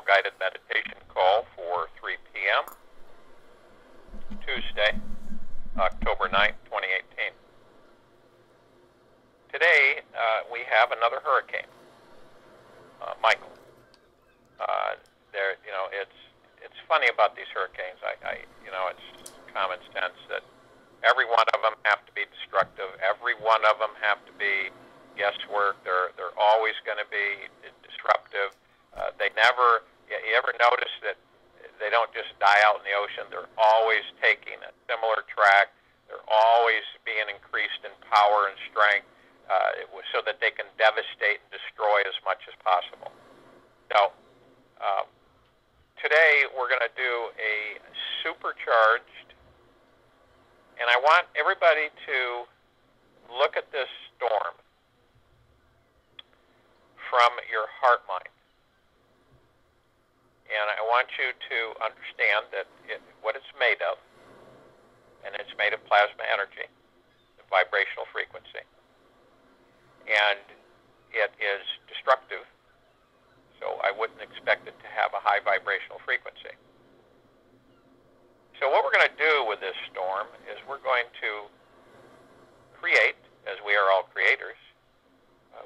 guided meditation call for 3 p.m. Tuesday, October 9th, 2018. Today, we have another hurricane, Michael. It's funny about these hurricanes. It's common sense that every one of them have to be destructive. Every one of them have to be guesswork. They're always going to be disruptive. You ever notice that they don't just die out in the ocean? They're always taking a similar track. They're always being increased in power and strength so that they can devastate and destroy as much as possible. So today we're going to do a supercharged, and I want everybody to look at this storm from your heart mind. And I want you to understand that what it's made of, and it's made of plasma energy, the vibrational frequency. And it is destructive, so I wouldn't expect it to have a high vibrational frequency. So what we're going to do with this storm is we're going to create, as we are all creators,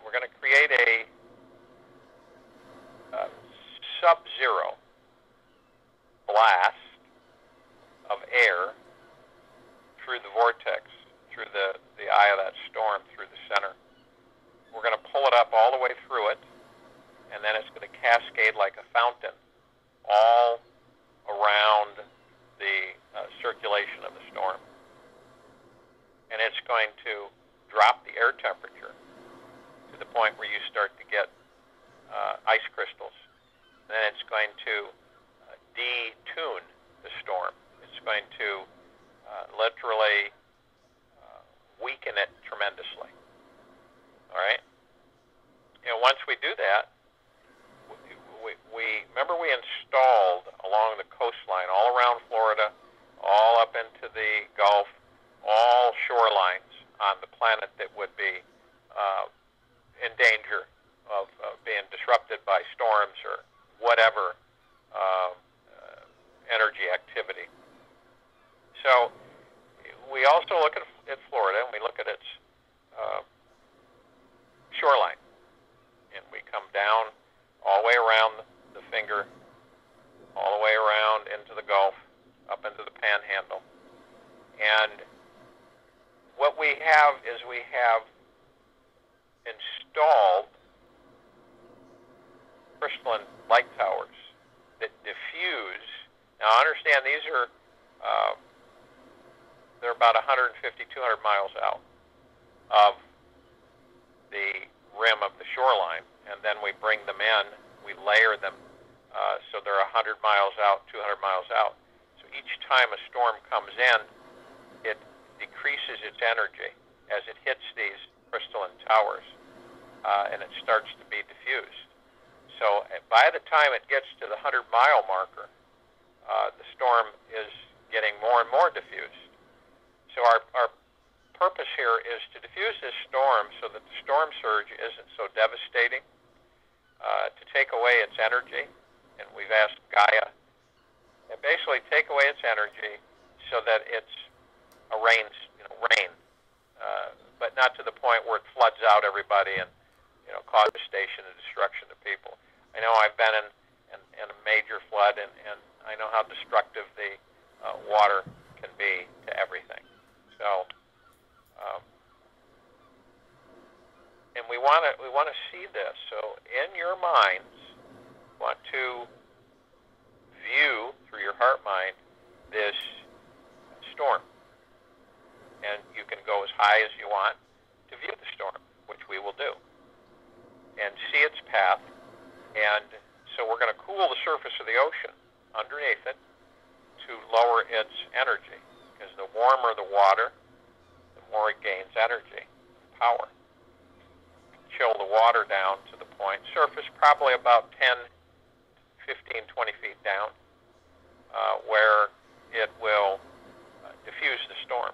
we're going to create a sub-zero blast of air through the vortex, through the eye of that storm, through the center. We're going to pull it up all the way through it, and then it's going to cascade like a fountain all around the circulation of the storm. And it's going to drop the air temperature to the point where you start to get ice crystals. Then it's going to detune the storm. It's going to literally weaken it tremendously. All right? And once we do that, we remember we installed along the coastline, all around Florida, all up into the Gulf, all shorelines on the planet that would be in danger of being disrupted by storms or whatever energy activity. So we also look at Florida, and we look at its shoreline, and we come down all the way around the finger, all the way around into the Gulf, up into the Panhandle. And what we have is we have installed crystalline light towers that diffuse. Now understand these are they're about 150, 200 miles out of the rim of the shoreline, and then we bring them in, we layer them so they're 100 miles out, 200 miles out. So each time a storm comes in, it decreases its energy as it hits these crystalline towers, and it starts to be diffused. So by the time it gets to the 100-mile marker, the storm is getting more and more diffused. So our purpose here is to diffuse this storm so that the storm surge isn't so devastating, to take away its energy. And we've asked Gaia to basically take away its energy so that it's a rain, but not to the point where it floods out everybody and cause devastation and destruction to people. I know I've been in a major flood, and I know how destructive the water can be to everything. So, and we want to see this. So, in your minds, want to view through your heart mind this storm, and you can go as high as you want to view the storm, which we will do, and see its path. And so we're going to cool the surface of the ocean underneath it to lower its energy, because the warmer the water, the more it gains energy, power. Chill the water down to the point, surface probably about 10, 15, 20 feet down, where it will diffuse the storm.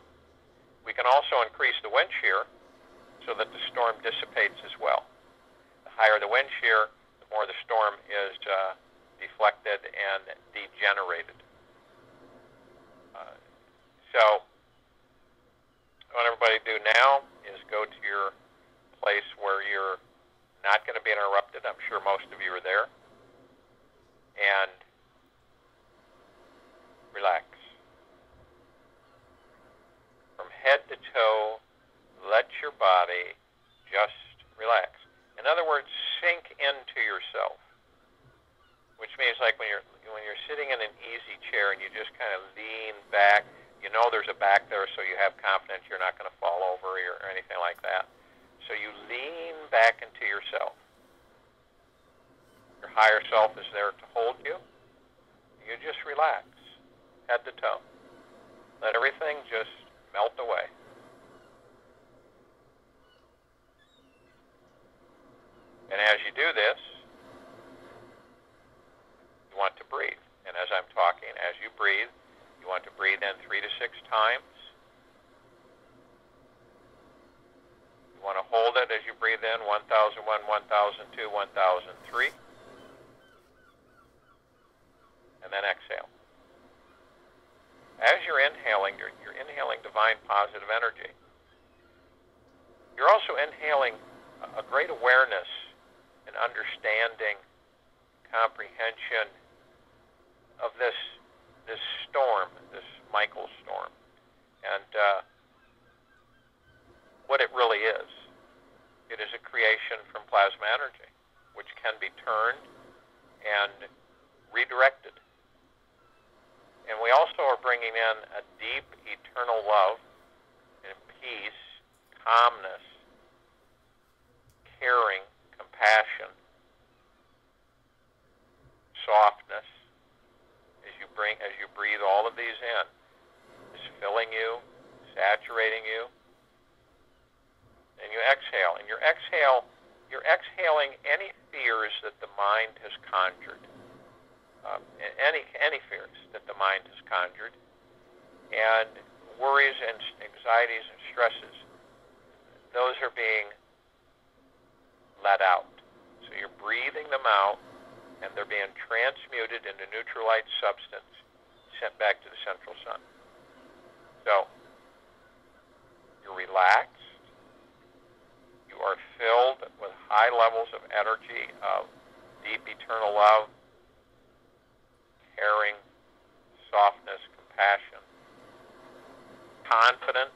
We can also increase the wind shear so that the storm dissipates as well. The higher the wind shear, the more the storm is deflected. and degenerated. So what everybody do now is go to your place where you're not going to be interrupted. I'm sure most of you are there. And relax. From head to toe, let your body just relax. In other words, sink into yourself. Which means like when you're sitting in an easy chair and you just kind of lean back, you know there's a back there, so you have confidence you're not going to fall over or anything like that. So you lean back into yourself. Your higher self is there to hold you. You just relax, head to toe. Let everything just melt away. And as you do this, you want to breathe. And as I'm talking, as you breathe, you want to breathe in 3 to 6 times. You want to hold it as you breathe in, 1001, 1002, 1003. And then exhale. As you're inhaling, you're inhaling divine positive energy. You're also inhaling a great awareness and understanding, comprehension of this storm, this Michael storm, and what it really is. It is a creation from plasma energy, which can be turned and redirected. And we also are bringing in a deep, eternal love and peace, calmness, caring, compassion, softness. As you breathe all of these in, it's filling you, saturating you, and you exhale. And you're exhaling any fears that the mind has conjured, any fears that the mind has conjured, and worries and anxieties and stresses. Those are being let out. So you're breathing them out, and they're being transmuted into neutral light substance, sent back to the central sun. So, you're relaxed. You are filled with high levels of energy, of deep eternal love, caring, softness, compassion, confidence,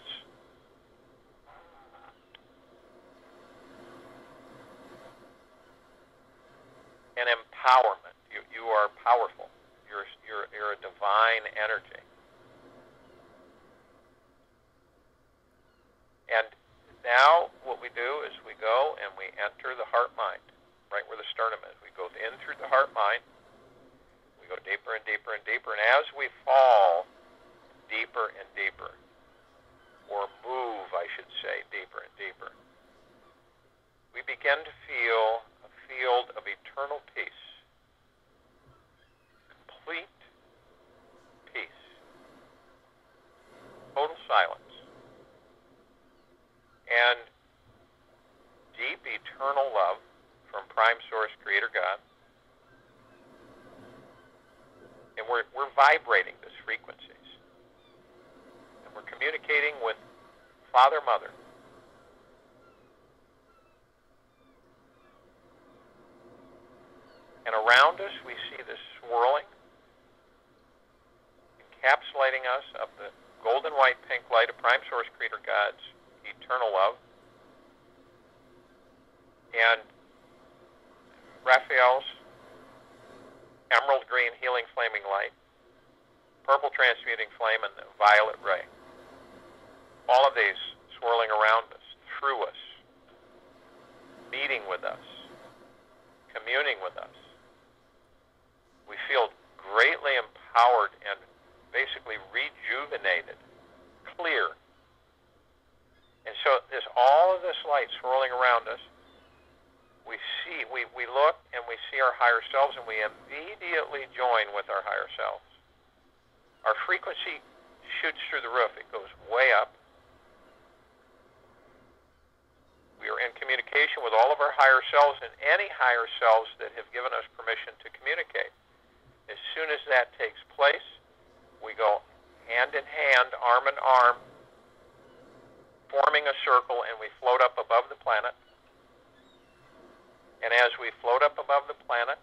and empowerment. You are powerful. You're a divine energy. And now what we do is we go and we enter the heart-mind, right where the sternum is. We go in through the heart-mind. We go deeper and deeper and deeper. And as we fall deeper and deeper, or move, I should say, deeper and deeper, we begin to feel a field of eternal peace. Complete peace. Total silence. And deep eternal love from Prime Source, Creator God. And we're vibrating these frequencies. And we're communicating with Father, Mother. And around us we see this swirling, encapsulating us of the golden white pink light of Prime Source Creator God's eternal love. And Raphael's emerald green healing flaming light, purple transmuting flame, and the violet ray. All of these swirling around us, through us, meeting with us, communing with us. We feel greatly empowered and basically rejuvenated, clear. And so there's all of this light swirling around us. We look and we see our higher selves, and we immediately join with our higher selves. Our frequency shoots through the roof. It goes way up. We are in communication with all of our higher selves and any higher selves that have given us permission to communicate. As soon as arm in arm, forming a circle, and we float up above the planet. And as we float up above the planet,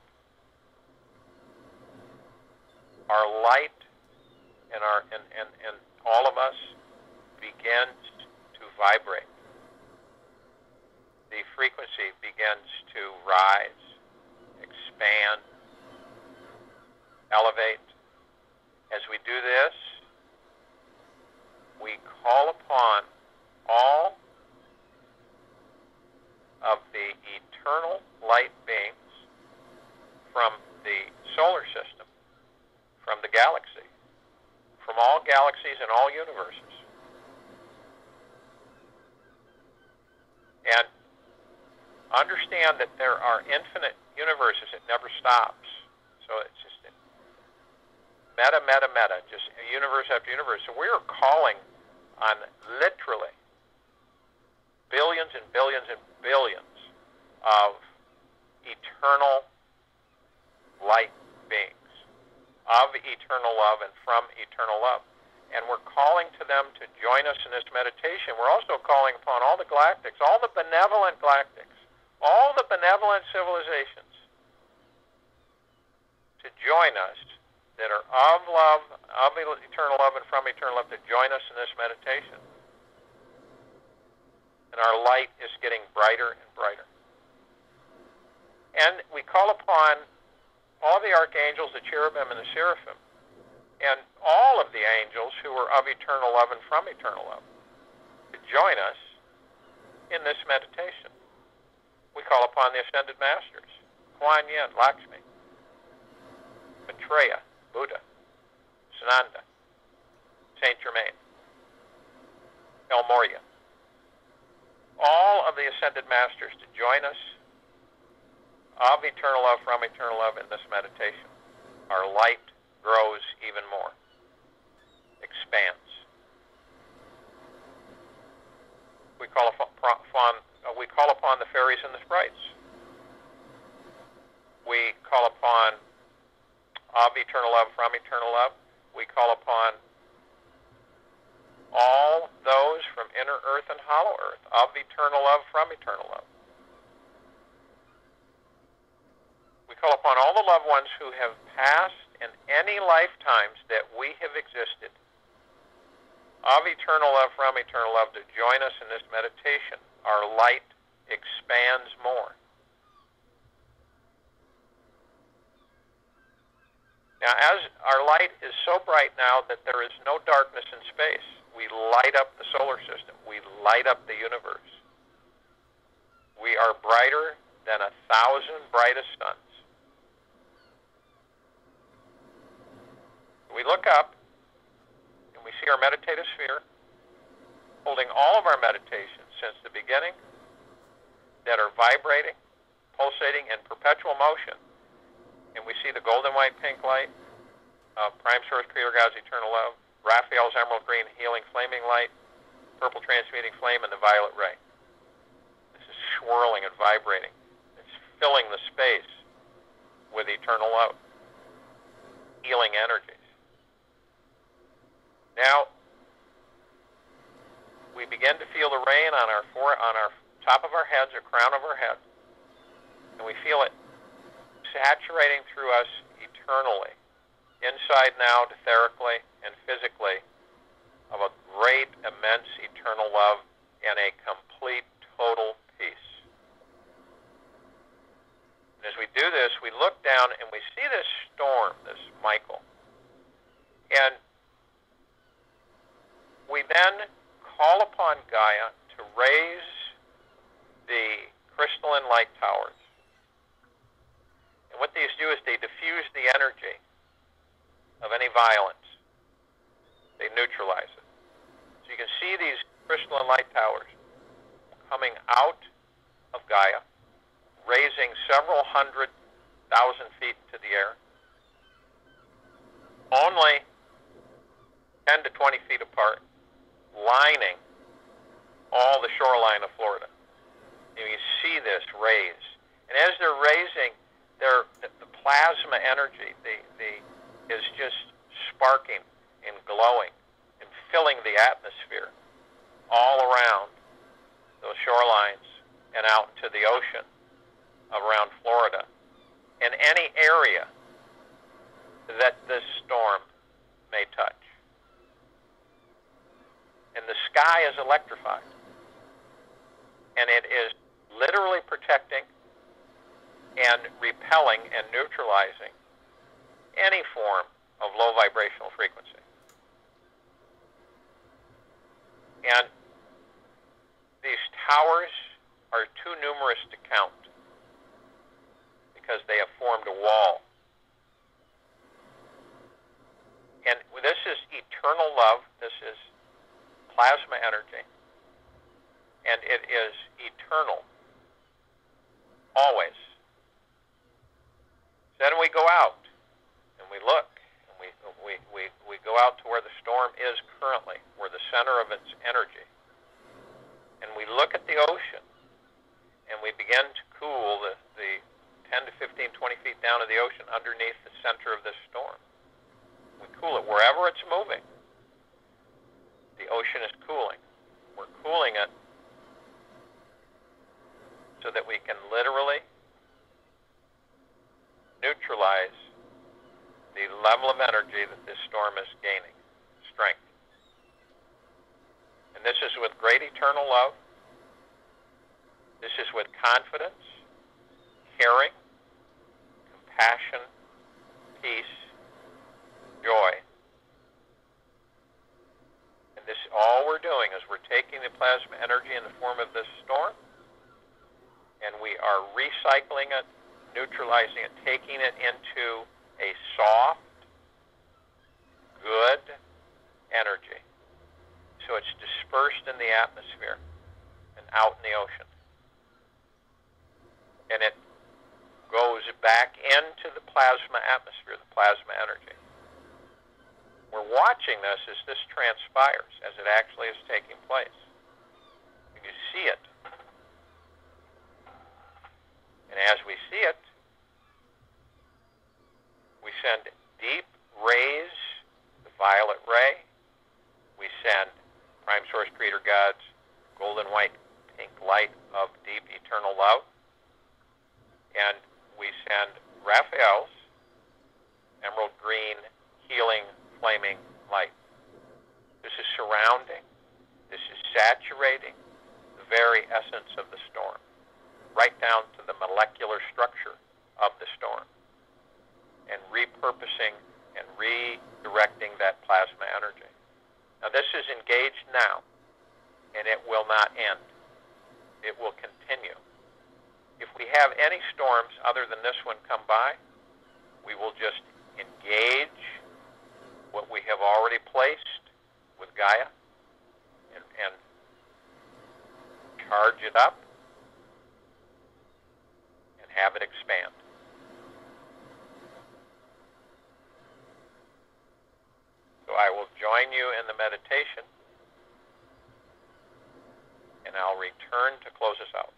our light and all of us begins to vibrate. The frequency begins to rise, expand, elevate. As we do this, we call upon all of the eternal light beings from the solar system, from the galaxy, from all galaxies and all universes. And understand that there are infinite universes. It never stops. So it's just meta, just universe after universe. So we're calling on literally billions and billions and billions of eternal light beings, of eternal love and from eternal love. And we're calling to them to join us in this meditation. We're also calling upon all the galactics, all the benevolent galactics, all the benevolent civilizations to join us that are of love, of eternal love and from eternal love, to join us in this meditation. And our light is getting brighter and brighter. And we call upon all the archangels, the cherubim and the seraphim, and all of the angels who are of eternal love and from eternal love to join us in this meditation. We call upon the Ascended Masters, Kuan Yin, Lakshmi, Maitreya, Buddha, Sananda, Saint Germain, El Morya, all of the Ascended Masters to join us of eternal love, from eternal love in this meditation. Our light grows even more, expands. We call upon the fairies and the sprites. We call upon of eternal love, from eternal love. We call upon all those from inner earth and hollow earth, of eternal love, from eternal love. We call upon all the loved ones who have passed in any lifetimes that we have existed, of eternal love, from eternal love, to join us in this meditation. Our light expands more. Now, as our light is so bright now that there is no darkness in space, we light up the solar system. We light up the universe. We are brighter than 1,000 brightest suns. We look up, and we see our meditative sphere, holding all of our meditations since the beginning, that are vibrating, pulsating in perpetual motion. And we see the golden white pink light of Prime Source Creator God's eternal love, Raphael's emerald green healing flaming light, purple transmuting flame, and the violet ray. This is swirling and vibrating. It's filling the space with eternal love, healing energies. Now, we begin to feel the rain on our top of our heads, or crown of our head, and we feel it saturating through us eternally, inside and out, etherically and physically, of a great, immense, eternal love and a complete, total peace. And as we do this, we look down and we see this storm, this Michael. And we then call upon Gaia to raise the crystalline light towers. And what these do is they diffuse the energy of any violence. They neutralize it. So you can see these crystalline light towers coming out of Gaia, raising several 100,000 feet into the air, only 10 to 20 feet apart, lining all the shoreline of Florida. And you see this raise. And as they're raising, the plasma energy is just sparking and glowing and filling the atmosphere all around those shorelines and out into the ocean around Florida and any area that this storm may touch. And the sky is electrified. And it is literally protecting and repelling and neutralizing any form of low vibrational frequency. And these towers are too numerous to count because they have formed a wall. And this is eternal love. This is plasma energy. And it is eternal. Always. Then we go out and we look. And we go out to where the storm is currently, where the center of its energy. And we look at the ocean. And we begin to cool the 10 to 15, 20 feet down of the ocean underneath the center of this storm. We cool it wherever it's moving. The ocean is cooling. We're cooling it so that we can literally neutralize the level of energy that this storm is gaining, strength. And this is with great eternal love. This is with confidence, caring, compassion, peace, joy. And this, all we're doing is we're taking the plasma energy in the form of this storm, and we are recycling it, neutralizing it, taking it into a soft, good energy. So it's dispersed in the atmosphere and out in the ocean. And it goes back into the plasma atmosphere, the plasma energy. We're watching this as this transpires, as it actually is taking place. You see it. And as we see it, we send deep rays, the violet ray. We send Prime Source Creator God's golden white pink light of deep eternal love. And we send Raphael's emerald green healing flaming light. This is surrounding. This is saturating the very essence of the storm, right down to the molecular structure of the storm, and repurposing and redirecting that plasma energy. Now this is engaged now, and it will not end. It will continue. If we have any storms other than this one come by, we will just engage what we have already placed with Gaia and charge it up and have it expand. So I will join you in the meditation, and I'll return to close us out.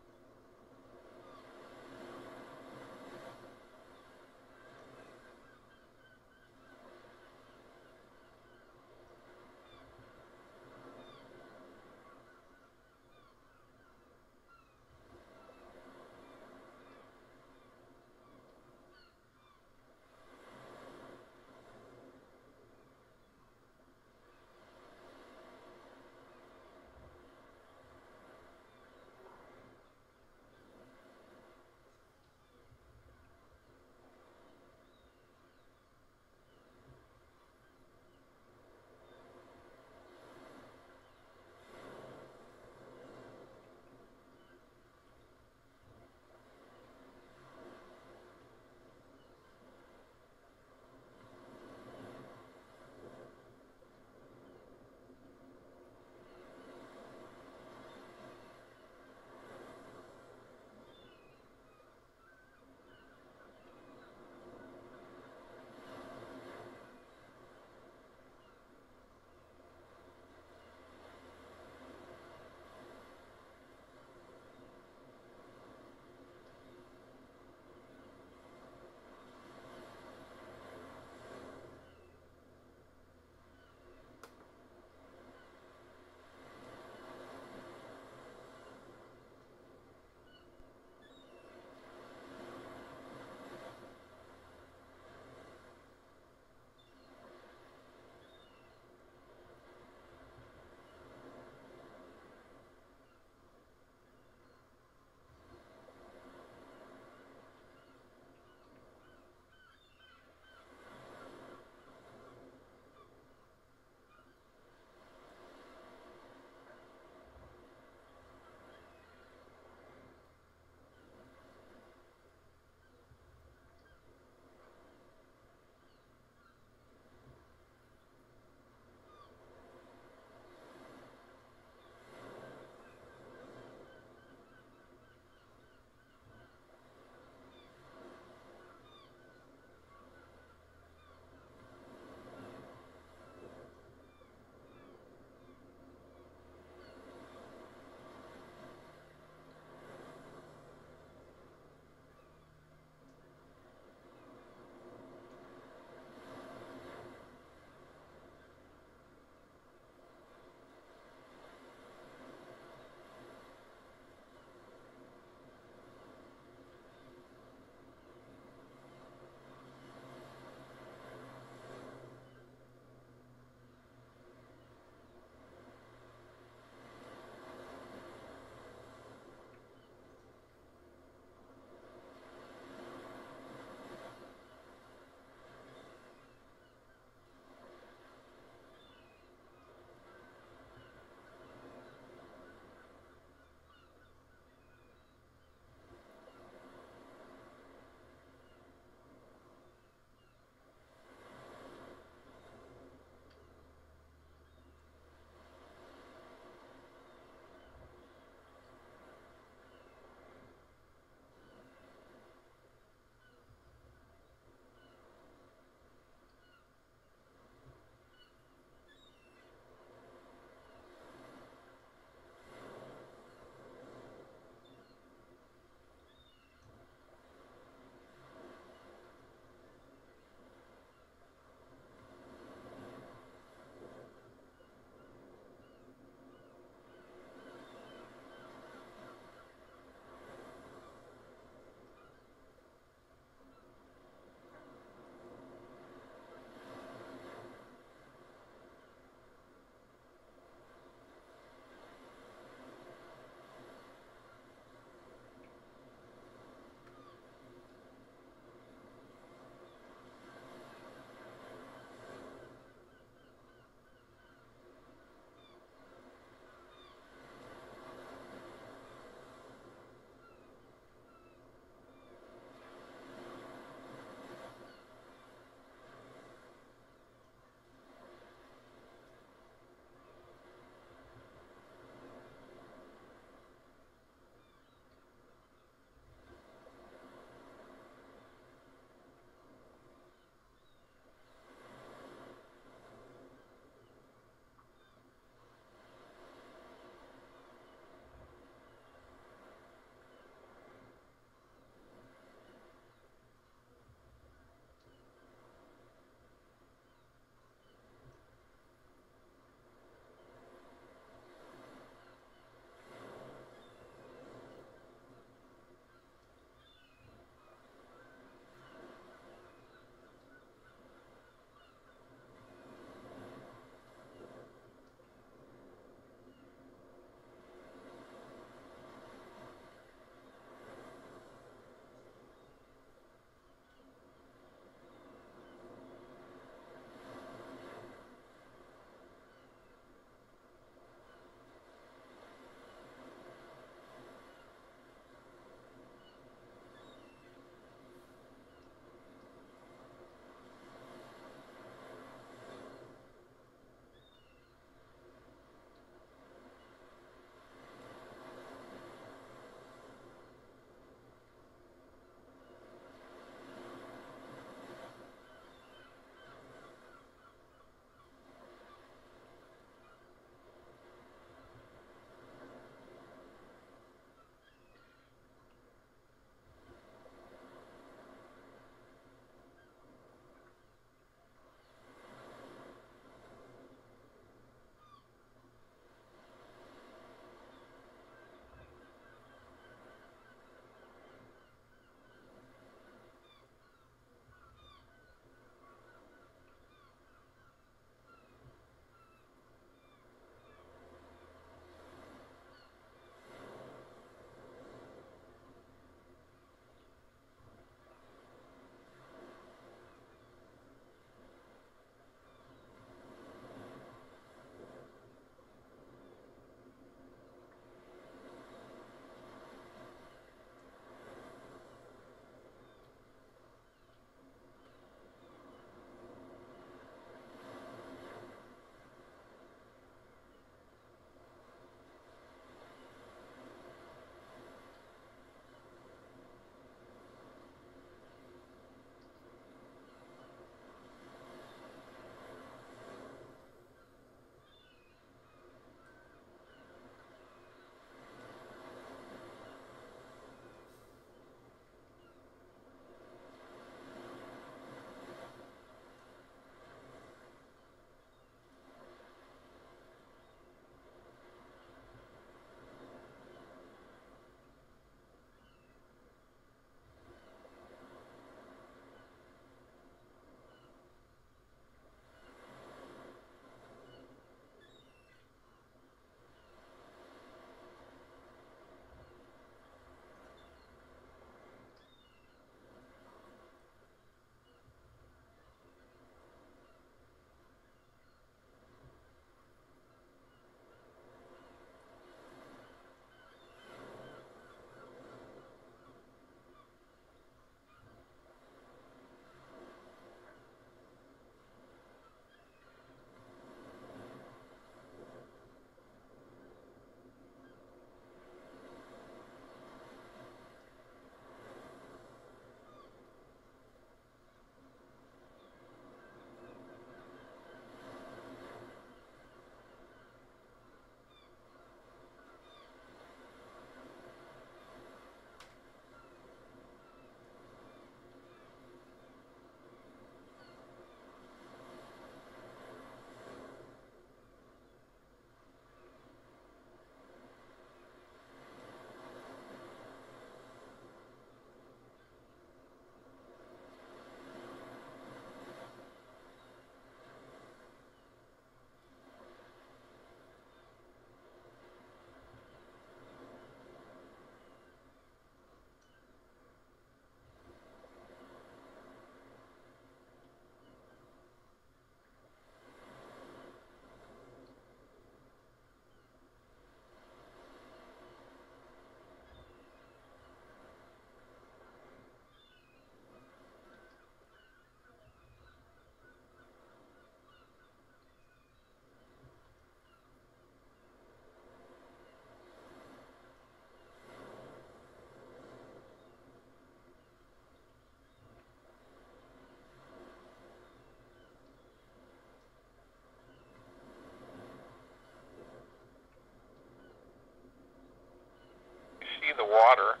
water,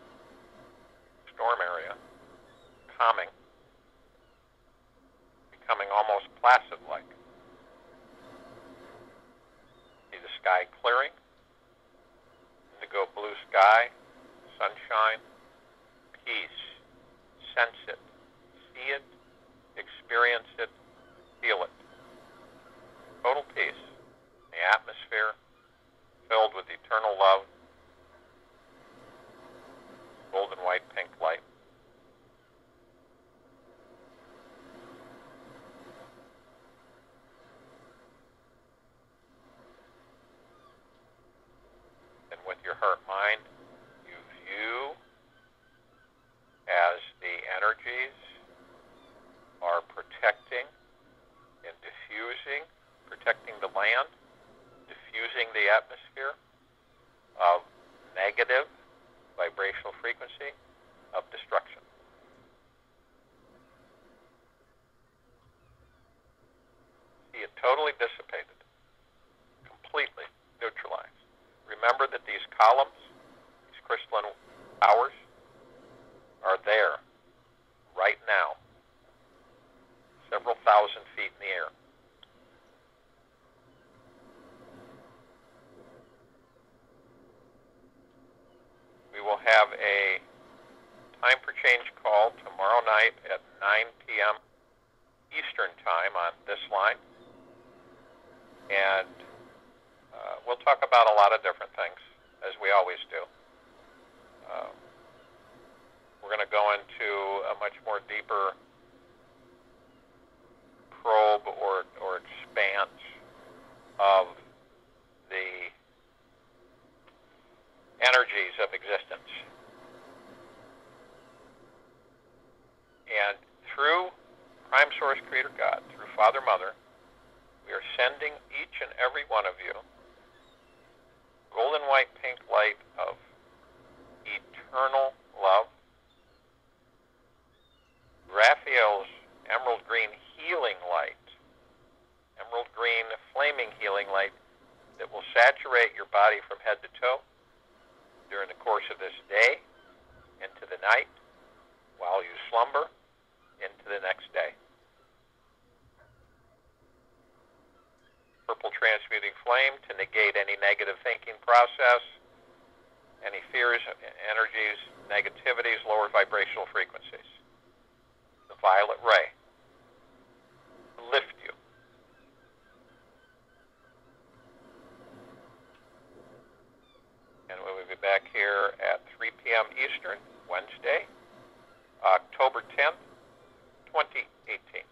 storm area, calming, becoming almost placid-like. See the sky clearing, indigo blue sky, sunshine, peace. Sense it, see it, experience it, feel it. Total peace. The atmosphere filled with eternal love, golden white, pink light. And with your heart mind, you view as the energies are protecting and diffusing, protecting the land, diffusing the atmosphere of negative vibrational frequency of destruction. See it totally dissipated, completely neutralized. Remember that these columns, these crystalline powers, are there right now, several thousand feet in the air. We will have a time for change call tomorrow night at 9 p.m. Eastern time on this line, and we'll talk about a lot of different things, as we always do. We're going to go into a much more deeper probe or expanse of the energies of existence. And through Prime Source Creator God, through Father, Mother, we are sending each and every one of you golden white pink light of eternal love, Raphael's emerald green healing light, emerald green flaming healing light that will saturate your body from head to toe during the course of this day, into the night, while you slumber, into the next day. Purple transmuting flame to negate any negative thinking process, any fears, energies, negativities, lower vibrational frequencies. The violet ray to lift you. And we will be back here at 3 p.m. Eastern, Wednesday, October 10th, 2018.